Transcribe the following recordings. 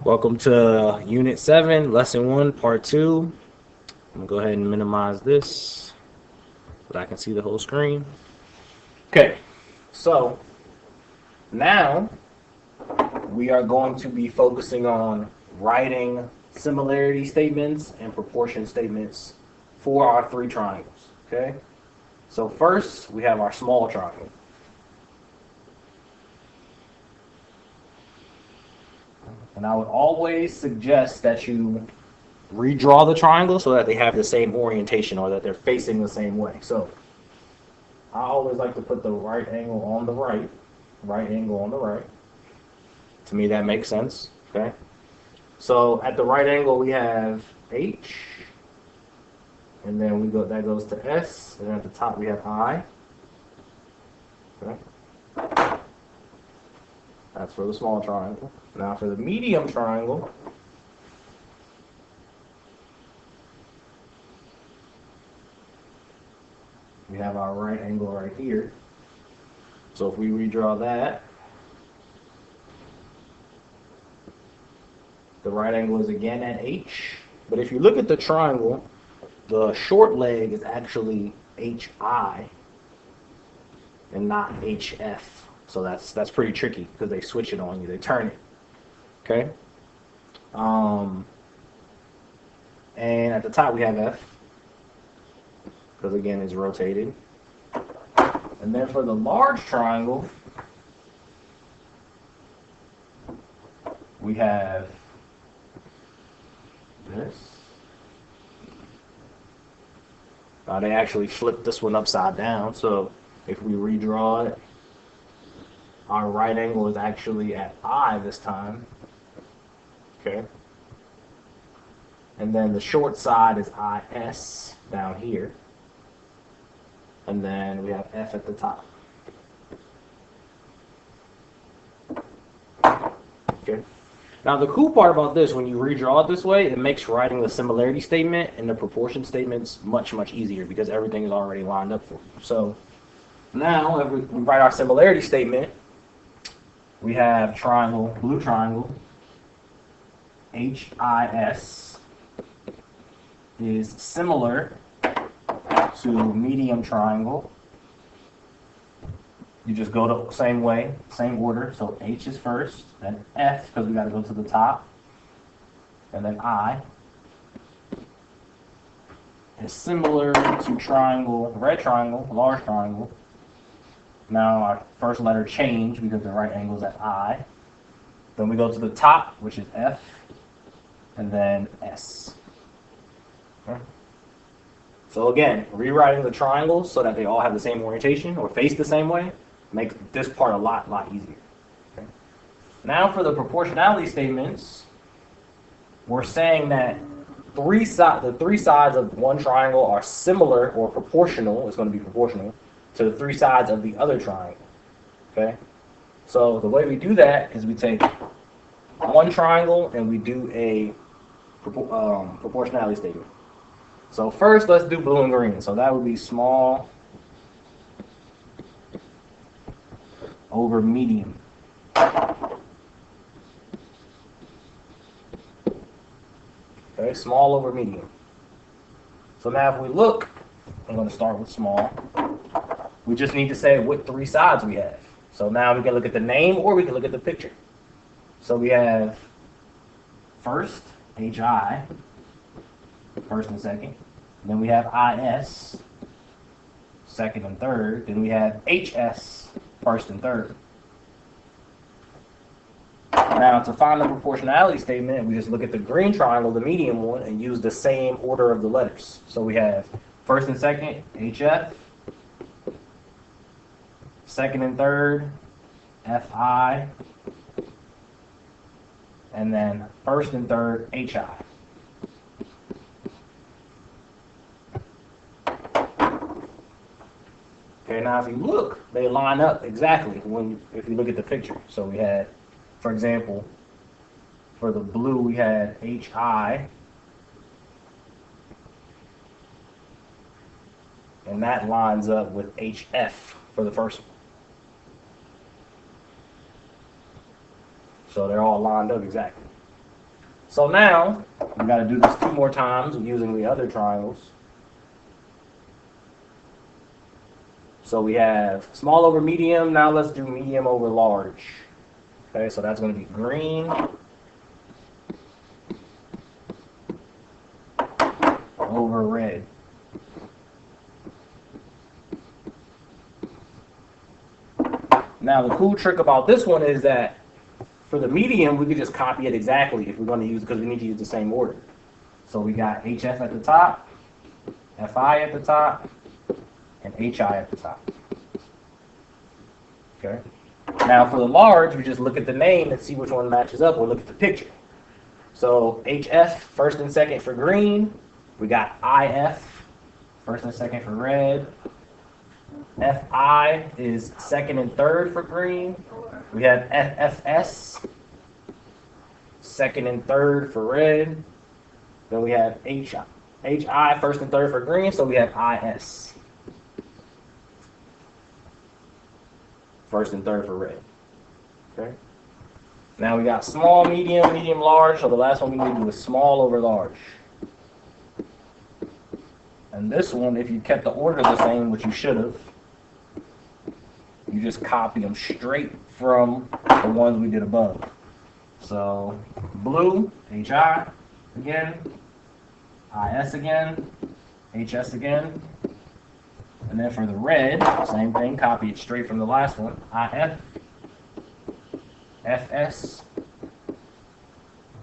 Welcome to Unit 7, Lesson 1, Part 2. I'm going to go ahead and minimize this so that I can see the whole screen. Okay, so now we are going to be focusing on writing similarity statements and proportion statements for our three triangles. Okay, so first we have our small triangle. And I would always suggest that you redraw the triangle so that they have the same orientation or that they're facing the same way. So I always like to put the right angle on the right angle on the right. To me, that makes sense. Okay. So at the right angle, we have H, and then that goes to S, and at the top we have I. Okay. That's for the small triangle. Now for the medium triangle, we have our right angle right here. So if we redraw that, the right angle is again at H. But if you look at the triangle, the short leg is actually HI and not HF. So that's pretty tricky because they switch it on you. They turn it. Okay. And at the top we have F because again it's rotated. And then for the large triangle, we have this. Now they actually flipped this one upside down, so if we redraw it, our right angle is actually at I this time. Okay. And then the short side is IS down here. And then we have F at the top. Okay. Now the cool part about this, when you redraw it this way, it makes writing the similarity statement and the proportion statements much, much easier because everything is already lined up for you. So now if we write our similarity statement, we have triangle, blue triangle, HIS is similar to medium triangle. You just go the same way, same order. So H is first, then F because we got to go to the top, and then I is similar to triangle, red triangle, large triangle. Now our first letter changed because the right angle is at I. Then we go to the top, which is F, and then S. Okay. So again, rewriting the triangles so that they all have the same orientation or face the same way makes this part a lot easier. Okay. Now for the proportionality statements, we're saying that the three sides of one triangle are similar or proportional. It's going to be proportional to the three sides of the other triangle. Okay. So the way we do that is we take one triangle and we do a proportionality statement. So first, let's do blue and green. So that would be small over medium. Okay, small over medium. So now if we look, I'm going to start with small. We just need to say what three sides we have. So now we can look at the name or we can look at the picture. So we have first, HI, first and second. Then we have IS, second and third. Then we have HS, first and third. Now to find the proportionality statement, we just look at the green triangle, the medium one, and use the same order of the letters. So we have first and second, HF, second and third, FI, and then first and third, HI. Okay, now if you look, they line up exactly if you look at the picture. So we had, for example, for the blue we had HI, and that lines up with HF for the first one. So they're all lined up exactly. So now, we got to do this 2 more times using the other triangles. So we have small over medium. Now let's do medium over large. Okay, so that's going to be green over red. Now the cool trick about this one is that for the medium, we could just copy it exactly if we're going to use it, because we need to use the same order. So we got HF at the top, FI at the top, and HI at the top. Okay. Now for the large, we just look at the name and see which one matches up. We'll look at the picture. So HF, first and second for green. We got IF, first and second for red. FI is second and third for green. We have FFS, second and third for red. Then we have HI, first and third for green, so we have IS, first and third for red. Okay. Now we got small, medium, medium, large, so the last one we need to do is small over large. And this one, if you kept the order the same, which you should have, you just copy them straight from the ones we did above. So blue, HI again, IS again, HS again, and then for the red, same thing, copy it straight from the last one, IF, FS,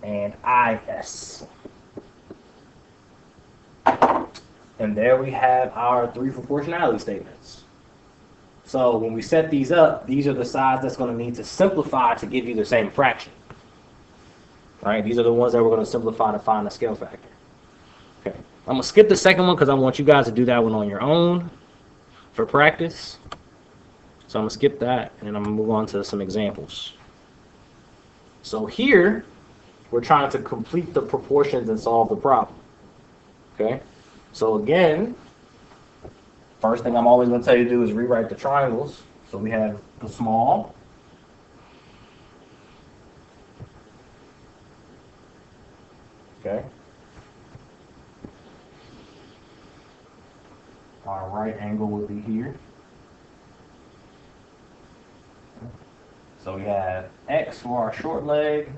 and IS. And there we have our 3 proportionality statements. So when we set these up, these are the sides that's going to need to simplify to give you the same fraction. Right? These are the ones that we're going to simplify to find the scale factor. Okay. I'm going to skip the second one because I want you guys to do that one on your own for practice. So I'm going to skip that, and then I'm going to move on to some examples. So here, we're trying to complete the proportions and solve the problem. Okay? So again, first thing I'm always going to tell you to do is rewrite the triangles. So we have the small, okay, our right angle would be here. So we have X for our short leg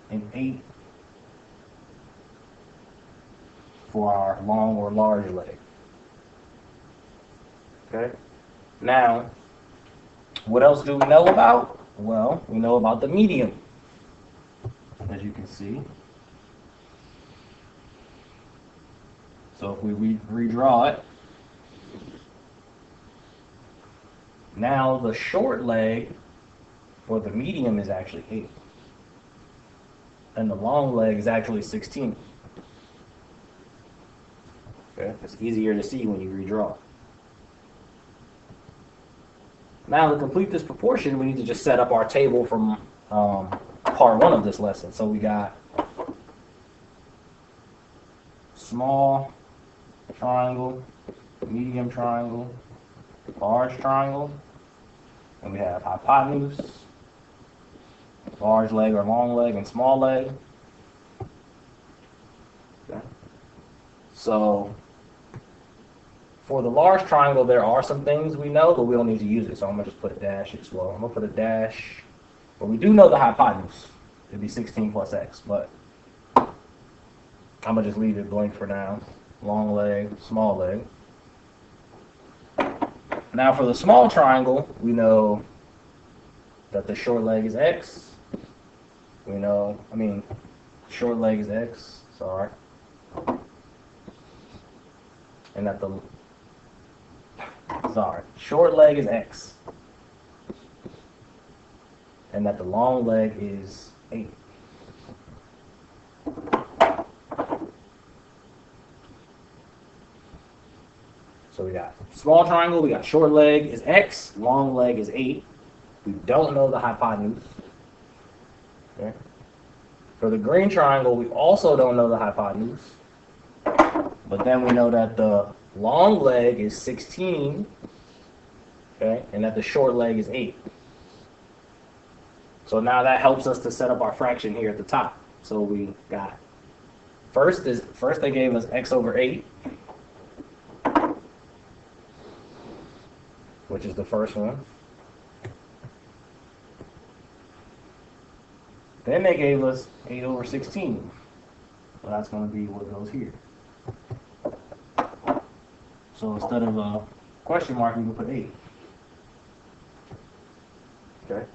and 8 for our long or large leg. Okay. Now, what else do we know about? Well, we know about the medium, as you can see. So if we redraw it, now the short leg for the medium is actually 8. And the long leg is actually 16. Okay, it's easier to see when you redraw. Now to complete this proportion, we need to just set up our table from part 1 of this lesson. So we got small triangle, medium triangle, large triangle, and we have hypotenuse, large leg or long leg, and small leg. Okay. So for the large triangle, there are some things we know, but we don't need to use it. So I'm going to just put a dash as well. I'm going to put a dash. But we do know the hypotenuse. It'd be 16 plus x. But I'm going to just leave it blank for now. Long leg, small leg. Now for the small triangle, we know that the short leg is x. We know, short leg is x. Sorry. And that short leg is x, and that the long leg is 8. So we got small triangle, we got short leg is x, long leg is 8. We don't know the hypotenuse. Okay. For the green triangle, we also don't know the hypotenuse. But then we know that the long leg is 16, okay, and that the short leg is 8. So now that helps us to set up our fraction here at the top. So we got first they gave us x over 8, which is the first one. Then they gave us 8 over 16. So that's going to be what goes here. So instead of a question mark, we can put 8. Okay.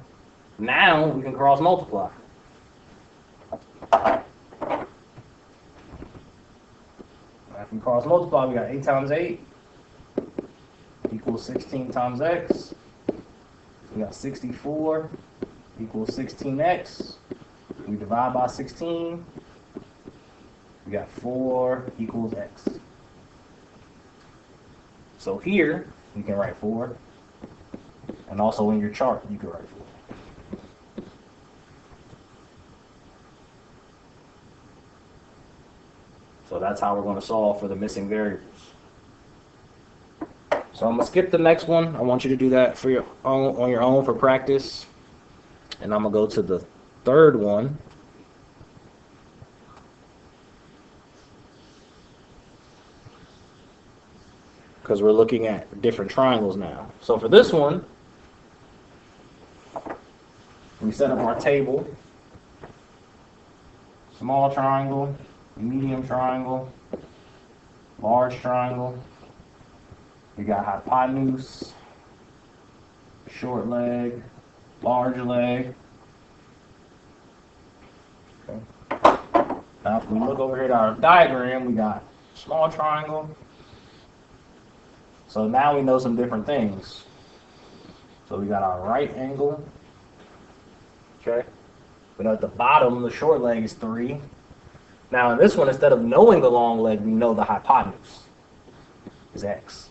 Now we can cross multiply. If we cross multiply, we got 8 times 8 equals 16 times x. We got 64 equals 16x. We divide by 16. We got 4 equals x. So here, you can write 4. And also in your chart, you can write 4. So that's how we're going to solve for the missing variables. So I'm going to skip the next one. I want you to do that for on your own for practice. And I'm going to go to the third one. Because we're looking at different triangles now. So for this one, we set up our table. Small triangle, medium triangle, large triangle. We got hypotenuse, short leg, large leg. Okay. Now if we look over here at our diagram, we got small triangle. So now we know some different things. So we got our right angle. Okay. We know at the bottom, the short leg is 3. Now in this one, instead of knowing the long leg, we know the hypotenuse is x.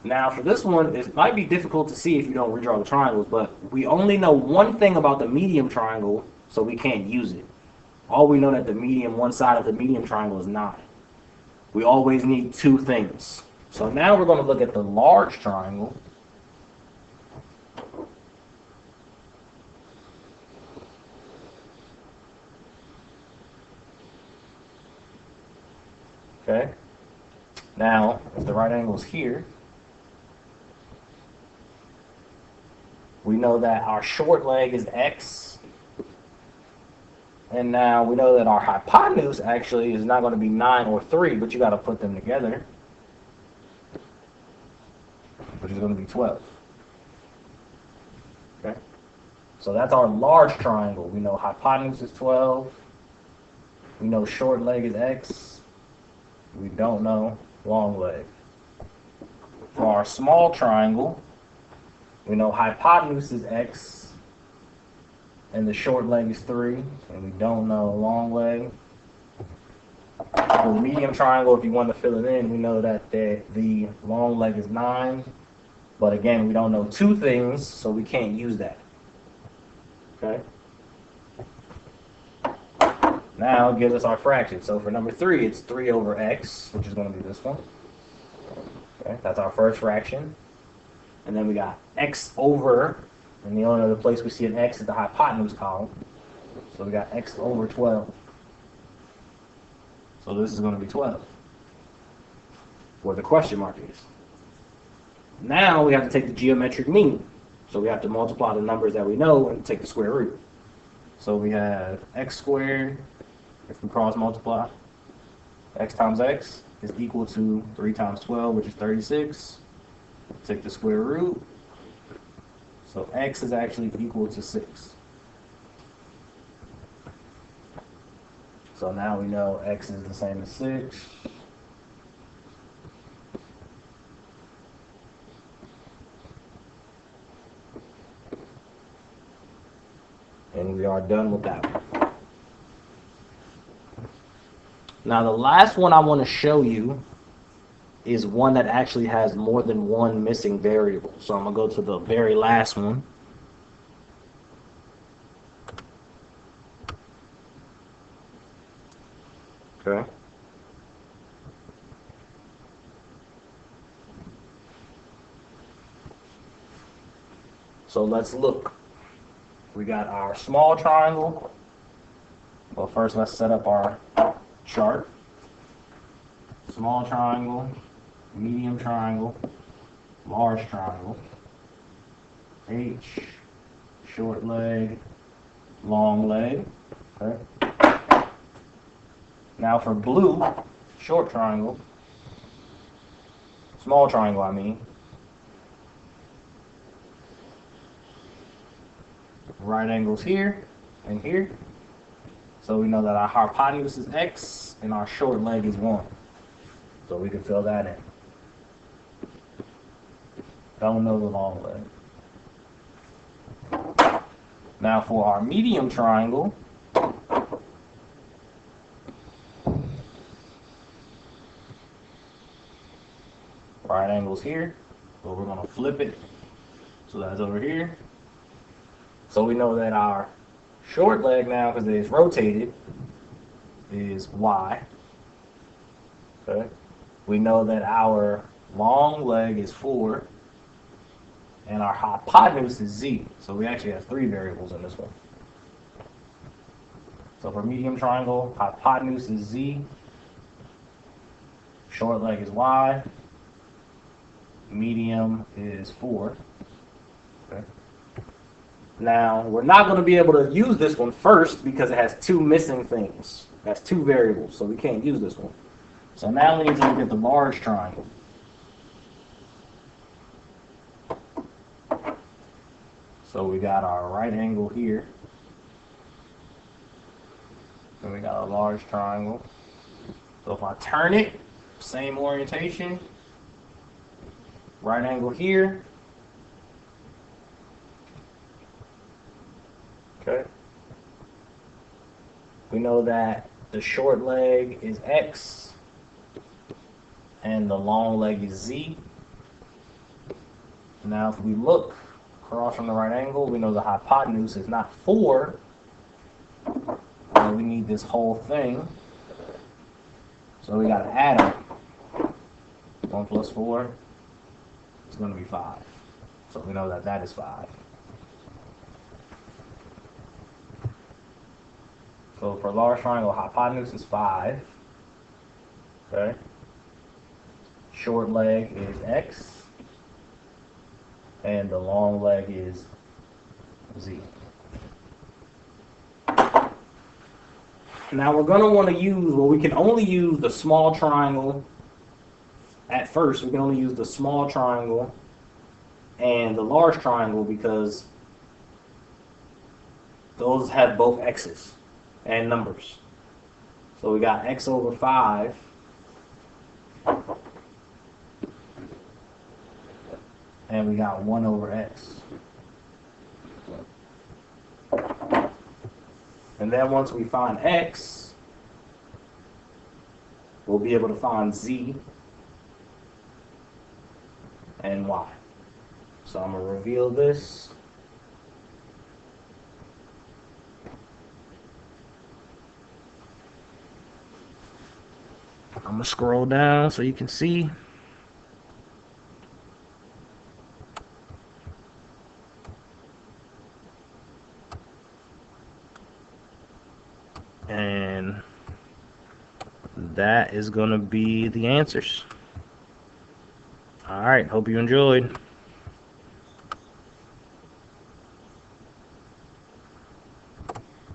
Now for this one, it might be difficult to see if you don't redraw the triangles, but we only know one thing about the medium triangle, so we can't use it. All we know that the medium, one side of the medium triangle is 9. We always need 2 things. So now we're going to look at the large triangle. Okay. Now, if the right angle is here, we know that our short leg is x. And now we know that our hypotenuse actually is not going to be 9 or 3, but you got to put them together, which is going to be 12. Okay? So that's our large triangle. We know hypotenuse is 12. We know short leg is x. We don't know long leg. For our small triangle, we know hypotenuse is x. And the short leg is 3, and we don't know long leg. For the medium triangle, if you want to fill it in, we know that the long leg is 9. But again, we don't know 2 things, so we can't use that. Okay? Now it gives us our fraction. So for number 3, it's 3 over x, which is going to be this one. Okay, that's our first fraction. And then we got x over, and the only other place we see an x is the hypotenuse column. So we got x over 12. So this is going to be 12, where the question mark is. Now we have to take the geometric mean. So we have to multiply the numbers that we know and take the square root. So we have x squared, if we cross multiply, x times x is equal to 3 times 12, which is 36. Take the square root. So x is actually equal to 6. So now we know x is the same as 6. And we are done with that one. Now the last one I want to show you is one that actually has more than one missing variable. So I'm going to go to the very last one. Okay. So let's look. We got our small triangle. Well, first let's set up our chart. Small triangle, medium triangle, large triangle, H, short leg, long leg. Okay. Now for blue, short triangle, small triangle I mean. Right angles here and here. So we know that our hypotenuse is X and our short leg is 1. So we can fill that in. Don't know the long leg. Now for our medium triangle, right angles here. So we're going to flip it. So that's over here. So we know that our short leg now, because it's rotated, is Y. Okay. We know that our long leg is 4, and our hypotenuse is Z. So we actually have 3 variables in this one. So for medium triangle, hypotenuse is Z, short leg is Y, medium is 4. Okay. Now, we're not going to be able to use this one first because it has 2 missing things. It has 2 variables, so we can't use this one. So now we need to look at the large triangle. So we got our right angle here. Then we got a large triangle. So if I turn it, same orientation, right angle here. Okay. We know that the short leg is X and the long leg is Z. Now if we look across from the right angle, we know the hypotenuse is not 4. We need this whole thing. So we got to add them. 1 plus 4 is going to be 5. So we know that that is 5. So for large triangle, hypotenuse is 5. Okay. Short leg is X. And the long leg is Z. Now we're going to want to use, well, we can only use the small triangle at first. We can only use the small triangle and the large triangle because those have both X's and numbers. So we got X over 5. And we got 1 over X. And then once we find X, we'll be able to find Z and Y. So I'm going to reveal this. I'm going to scroll down so you can see. And that is going to be the answers. All right, hope you enjoyed.